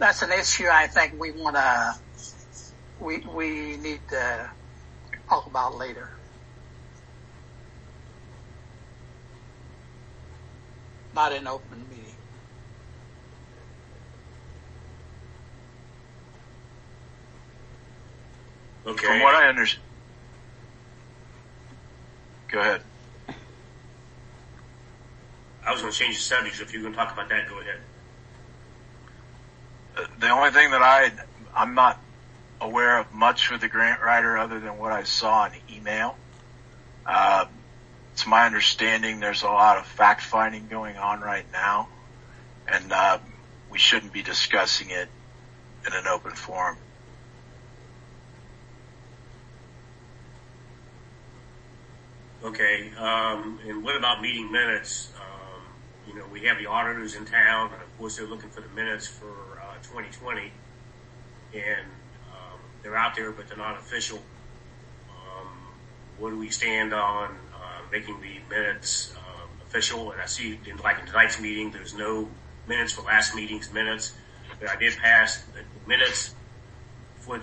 that's an issue I think we need to talk about later. Not in open meeting. Okay. From what I understand, go ahead. I was going to change the subject, so if you're going to talk about that, go ahead. The only thing that I'm not aware of much with the grant writer other than what I saw in email. It's my understanding there's a lot of fact finding going on right now, and we shouldn't be discussing it in an open forum. Okay, and what about meeting minutes? We have the auditors in town, and of course they're looking for the minutes for 2020, and they're out there, but they're not official. Where do we stand on making the minutes official? And I see, in tonight's meeting, there's no minutes for last meeting's minutes, but I did pass the minutes for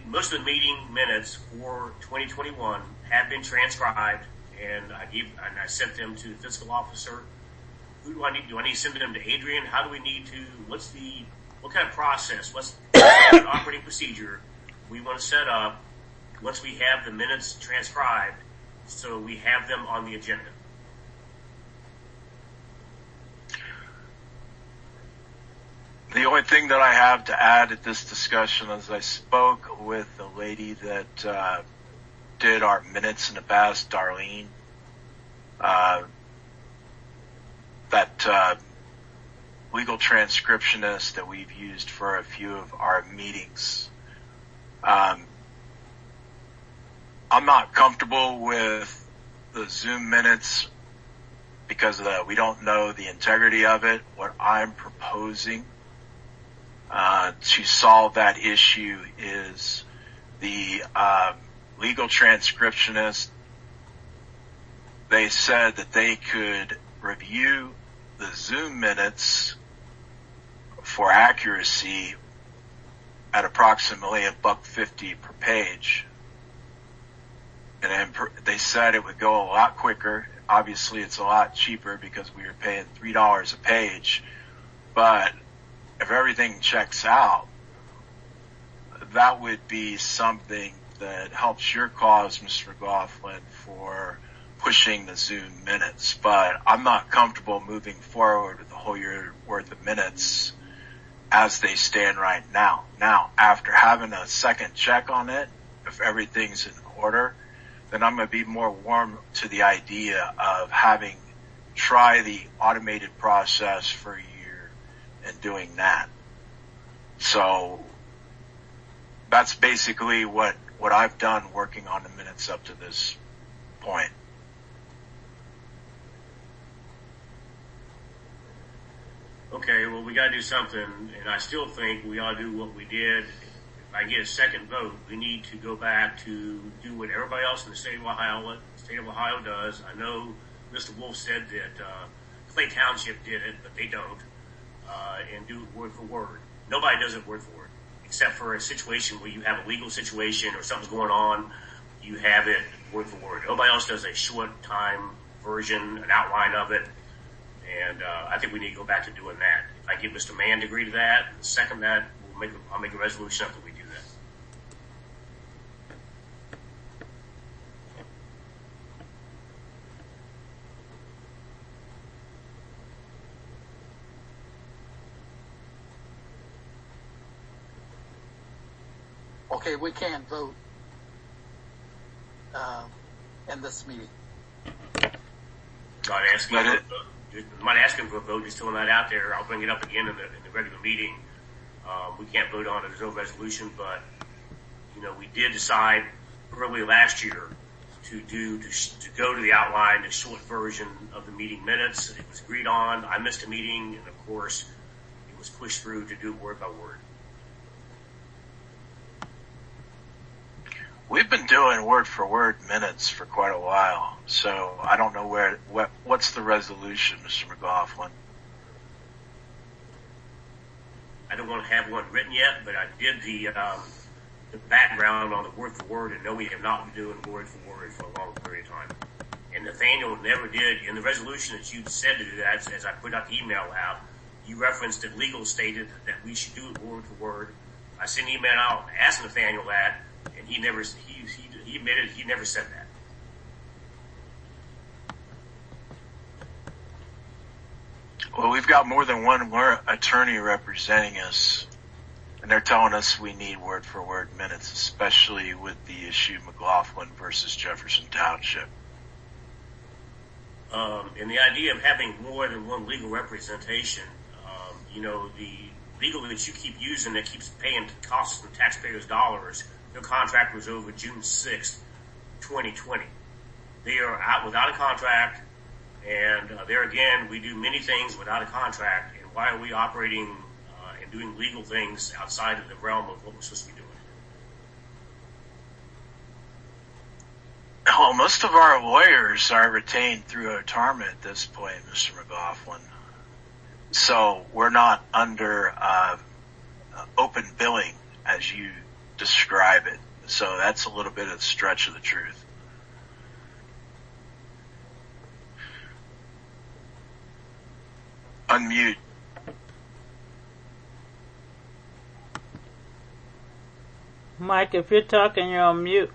most of the meeting minutes for 2021 have been transcribed, and I sent them to the fiscal officer. Who do I need? Do I need to send them to Adrian? How do we need to? What kind of process? What's the operating procedure we want to set up once we have the minutes transcribed, so we have them on the agenda? The only thing that I have to add at this discussion is I spoke with the lady that did our minutes in the past, Darlene. That legal transcriptionist that we've used for a few of our meetings. I'm not comfortable with the Zoom minutes because we don't know the integrity of it. What I'm proposing to solve that issue is the legal transcriptionist. They said that they could review the Zoom minutes for accuracy at approximately $1.50 per page. And then they said it would go a lot quicker. Obviously, it's a lot cheaper because we were paying $3 a page. But if everything checks out, that would be something that helps your cause, Mr. McLaughlin, for pushing the Zoom minutes. But I'm not comfortable moving forward with the whole year worth of minutes as they stand right now. Now, after having a second check on it, if everything's in order, then I'm going to be more warm to the idea of try the automated process for a year and doing that. So that's basically what I've done working on the minutes up to this point. Okay, well, we got to do something, and I still think we ought to do what we did. If I get a second vote, we need to go back to do what everybody else in the state of Ohio does. I know Mr. Wolf said that Clay Township did it, but they don't, and do it word for word. Nobody does it word for word, except for a situation where you have a legal situation or something's going on, you have it word for word. Nobody else does a short time version, an outline of it. And I think we need to go back to doing that. If I get Mr. Mann to agree to that, second that, I'll make a resolution after we do that. Okay, we can't vote in this meeting. Not asking for a vote. I'm not asking for a vote, just throwing that out there. I'll bring it up again in the regular meeting. We can't vote on it. There's no resolution, but we did decide early last year to go to the outline, the short version of the meeting minutes. It was agreed on. I missed a meeting, and of course, it was pushed through to do word by word. We've been doing word for word minutes for quite a while, so I don't know what's the resolution, Mr. McLaughlin. I don't want to have one written yet, but I did the background on the word for word, and no, we have not been doing word for word for a long period of time. And Nathaniel never did. In the resolution that you said to do that, as I put out the email out, you referenced that legal stated that we should do it word for word. I sent an email out asking Nathaniel that, and he admitted he never said that. Well, we've got more than one attorney representing us, and they're telling us we need word-for-word minutes, especially with the issue McLaughlin versus Jefferson Township. And the idea of having more than one legal representation, the legal that you keep using that keeps paying costs from taxpayers' dollars, their contract was over June 6th, 2020. They are out without a contract. And there again, we do many things without a contract. And why are we operating and doing legal things outside of the realm of what we're supposed to be doing? Well, most of our lawyers are retained through OTARMA at this point, Mr. McLaughlin. So we're not under open billing as you describe it. So that's a little bit of a stretch of the truth. Unmute. Mike, if you're talking, you're on mute.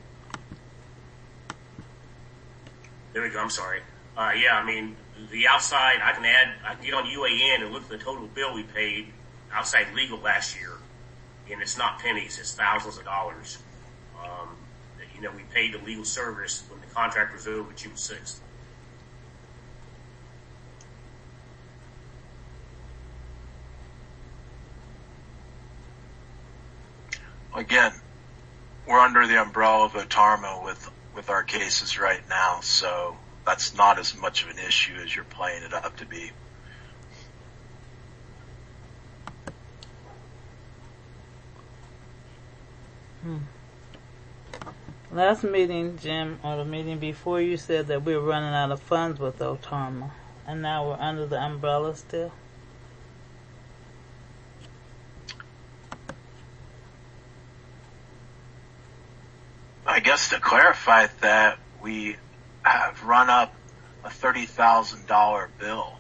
There we go. I'm sorry. The outside, I can get on UAN and look at the total bill we paid outside legal last year, and it's not pennies, it's thousands of dollars. We paid the legal service when the contract was over June 6th. Again, we're under the umbrella of OTARMA with our cases right now, so that's not as much of an issue as you're playing it up to be. Last meeting, Jim, or the meeting before, you said that we were running out of funds with OTARMA, and now we're under the umbrella still? I guess to clarify that, we have run up a $30,000 bill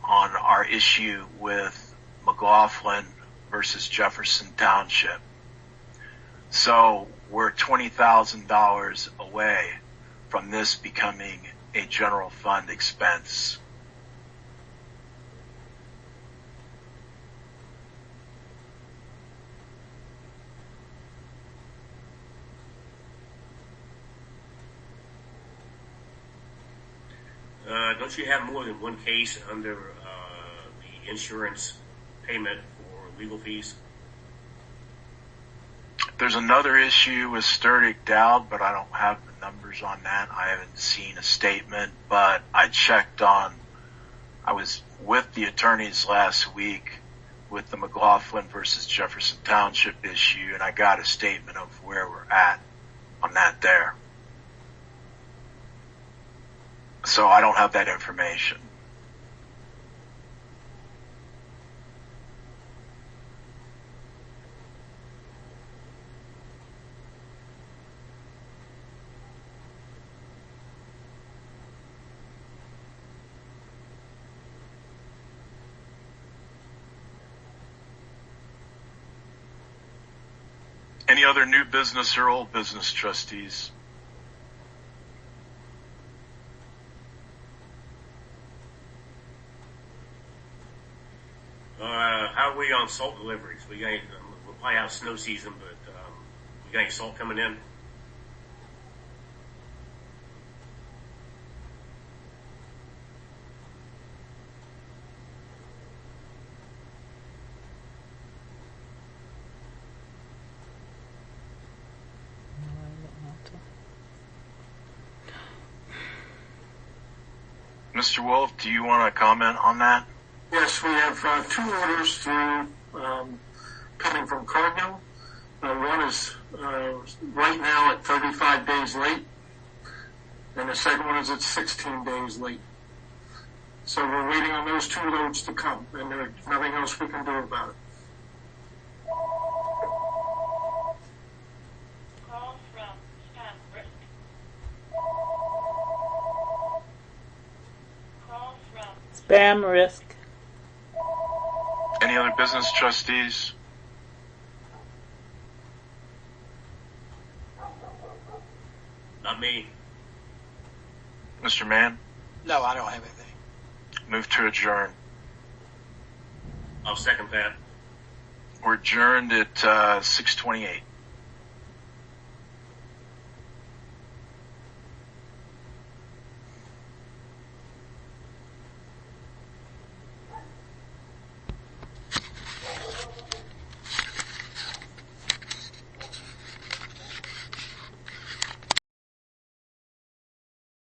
on our issue with McLaughlin versus Jefferson Township. So we're $20,000 away from this becoming a general fund expense. Don't you have more than one case under the insurance payment for legal fees? There's another issue with Sturdick Dowd, but I don't have the numbers on that. I haven't seen a statement, but I was with the attorneys last week with the McLaughlin versus Jefferson Township issue, and I got a statement of where we're at on that there. So I don't have that information. Any other new business or old business, trustees? How are we on salt deliveries? We're probably out of snow season, but we got any salt coming in? Mr. Wolf, do you want to comment on that? Yes, we have two orders through coming from Cardinal. One is right now at 35 days late, and the second one is at 16 days late. So we're waiting on those two loads to come, and there's nothing else we can do about it. Spam risk. Any other business, trustees? Not me. Mr. Mann? No, I don't have anything. Move to adjourn. I'll second that. We're adjourned at 6:28.